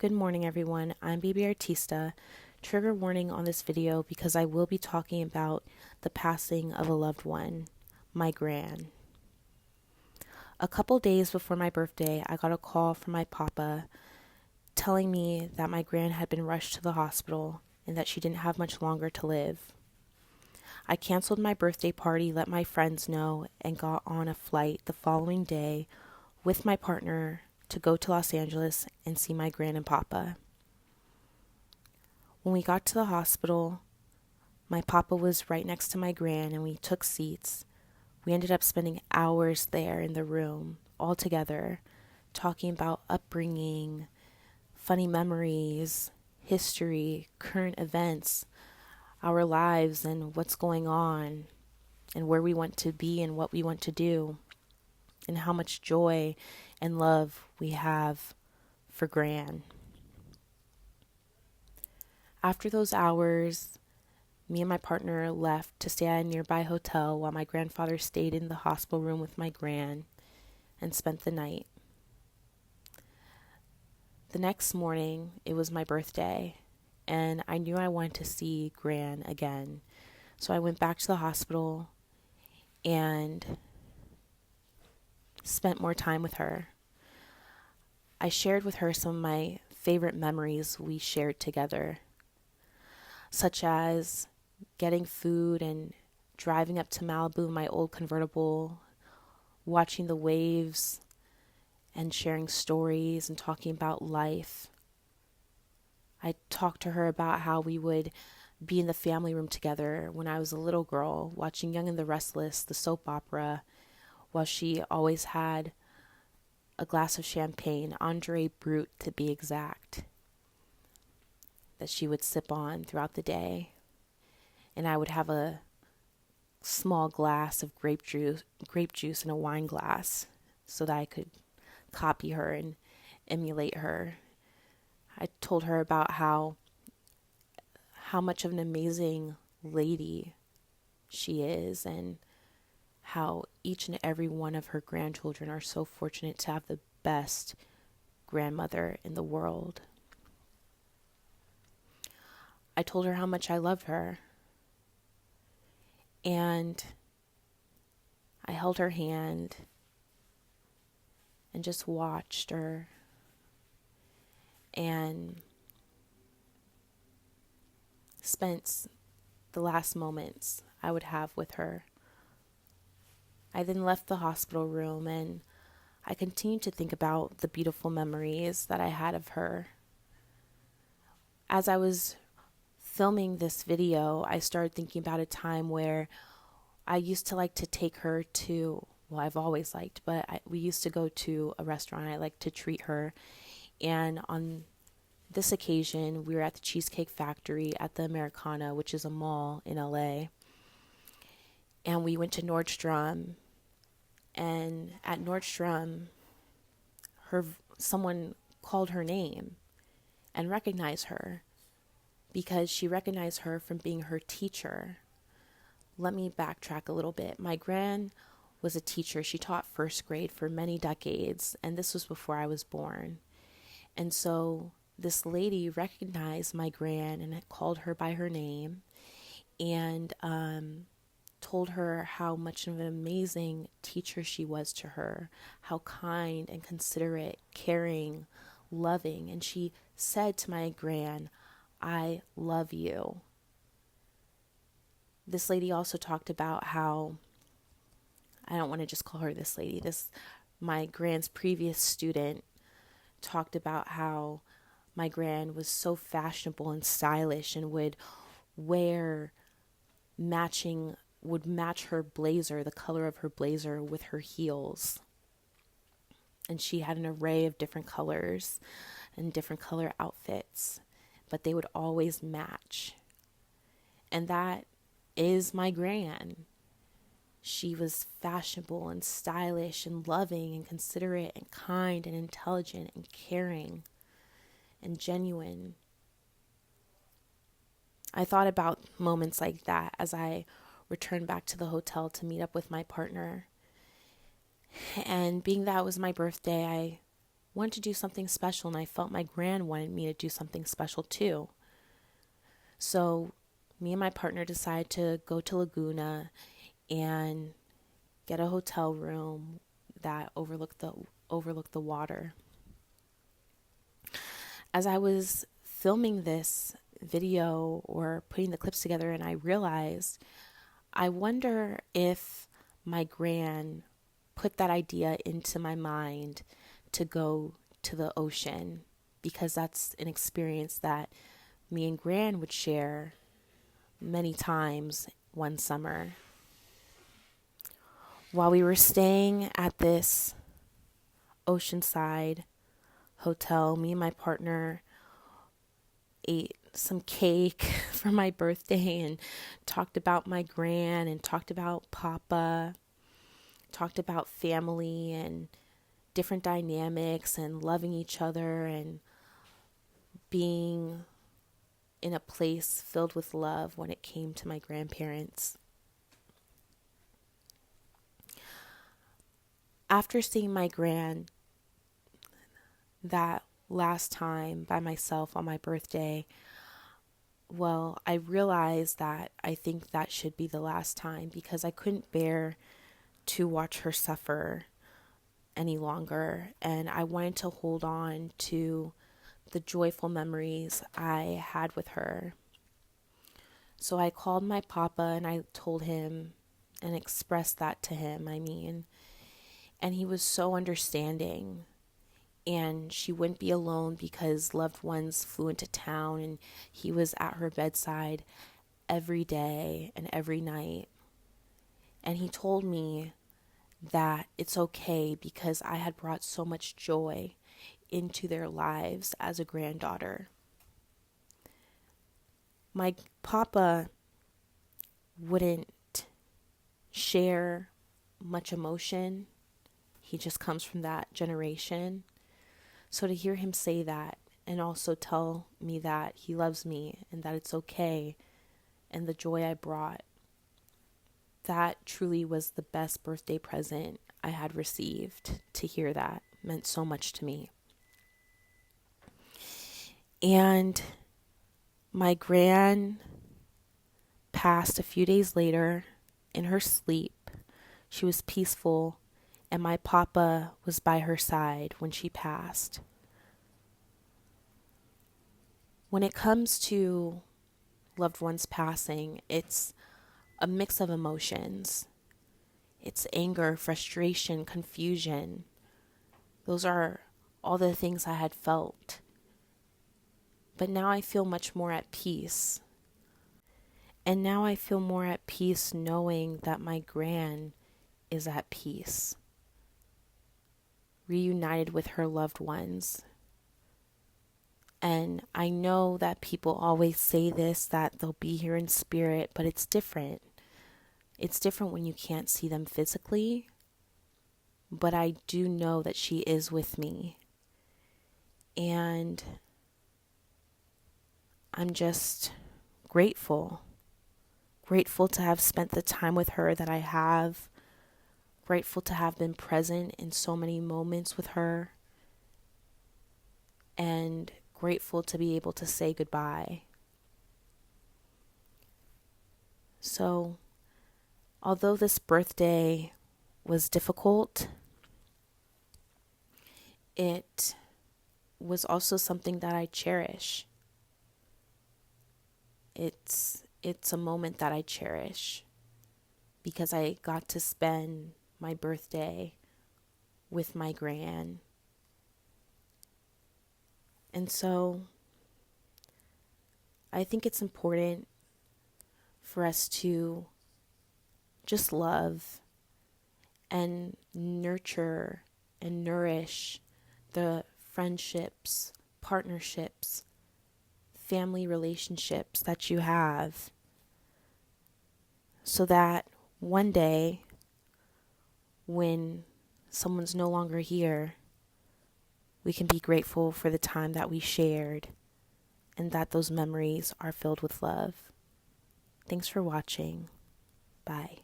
Good morning, everyone. I'm BB Artista. Trigger warning on this video because I will be talking about the passing of a loved one, my gran. A couple days before my birthday, I got a call from my papa telling me that my gran had been rushed to the hospital and that she didn't have much longer to live. I canceled my birthday party, let my friends know, and got on a flight the following day with my partner to go to Los Angeles and see my gran and papa. When we got to the hospital, my papa was right next to my gran and we took seats. We ended up spending hours there in the room, all together, talking about upbringing, funny memories, history, current events, our lives and what's going on, and where we want to be and what we want to do, and how much joy and love we have for Gran. After those hours, me and my partner left to stay at a nearby hotel while my grandfather stayed in the hospital room with my gran and spent the night. The next morning, it was my birthday, and I knew I wanted to see Gran again. So I went back to the hospital and spent more time with her. I shared with her some of my favorite memories we shared together, such as getting food and driving up to Malibu in my old convertible, watching the waves and sharing stories and talking about life. I talked to her about how we would be in the family room together when I was a little girl, watching Young and the Restless, the soap opera, while she always had a glass of champagne, Andre Brut to be exact, that she would sip on throughout the day. And I would have a small glass of grape juice in a wine glass so that I could copy her and emulate her. I told her about how much of an amazing lady she is and how each and every one of her grandchildren are so fortunate to have the best grandmother in the world. I told her how much I loved her, and I held her hand and just watched her and spent the last moments I would have with her. I then left the hospital room and I continued to think about the beautiful memories that I had of her. As I was filming this video, I started thinking about a time where I used to like to take her to, well, I've always liked, but we used to go to a restaurant. I liked to treat her. And on this occasion, we were at the Cheesecake Factory at the Americana, which is a mall in LA. And we went to Nordstrom. And at Nordstrom, someone called her name and recognized her because she recognized her from being her teacher. Let me backtrack a little bit. My gran was a teacher. She taught first grade for many decades, and this was before I was born. And so this lady recognized my gran and called her by her name and told her how much of an amazing teacher she was to her, how kind and considerate, caring, loving. And she said to my gran, "I love you." This lady also talked about how, I don't want to just call her this lady, my gran's previous student talked about how my gran was so fashionable and stylish and would match her blazer, the color of her blazer, with her heels. And she had an array of different colors and different color outfits, but they would always match. And that is my gran. She was fashionable and stylish and loving and considerate and kind and intelligent and caring and genuine. I thought about moments like that as I returned back to the hotel to meet up with my partner. And being that it was my birthday, I wanted to do something special, and I felt my gran wanted me to do something special too. So me and my partner decided to go to Laguna and get a hotel room that overlooked the water. As I was filming this video or putting the clips together, and I realized, I wonder if my gran put that idea into my mind to go to the ocean, because that's an experience that me and gran would share many times one summer. While we were staying at this oceanside hotel, me and my partner ate some cake for my birthday and talked about my gran and talked about Papa, talked about family and different dynamics and loving each other and being in a place filled with love when it came to my grandparents. After seeing my gran that last time by myself on my birthday, well, I realized that I think that should be the last time, because I couldn't bear to watch her suffer any longer, and I wanted to hold on to the joyful memories I had with her. So I called my papa and I told him and expressed that to him, and he was so understanding. And she wouldn't be alone because loved ones flew into town, and he was at her bedside every day and every night. And he told me that it's okay because I had brought so much joy into their lives as a granddaughter. My papa wouldn't share much emotion. He just comes from that generation. So to hear him say that and also tell me that he loves me and that it's okay and the joy I brought, that truly was the best birthday present I had received. To hear that meant so much to me. And my gran passed a few days later in her sleep. She was peaceful, and my papa was by her side when she passed. When it comes to loved ones passing, it's a mix of emotions. It's anger, frustration, confusion. Those are all the things I had felt. But now I feel much more at peace. And now I feel more at peace knowing that my gran is at peace, reunited with her loved ones. And I know that people always say this, that they'll be here in spirit, but it's different. It's different when you can't see them physically, but I do know that she is with me. And I'm just grateful to have spent the time with her that I have, grateful to have been present in so many moments with her, and grateful to be able to say goodbye. So, although this birthday was difficult, it was also something that I cherish. It's a moment that I cherish because I got to spend my birthday with my gran. And so I think it's important for us to just love and nurture and nourish the friendships, partnerships, family relationships that you have, so that one day when someone's no longer here, we can be grateful for the time that we shared and that those memories are filled with love. Thanks for watching. Bye.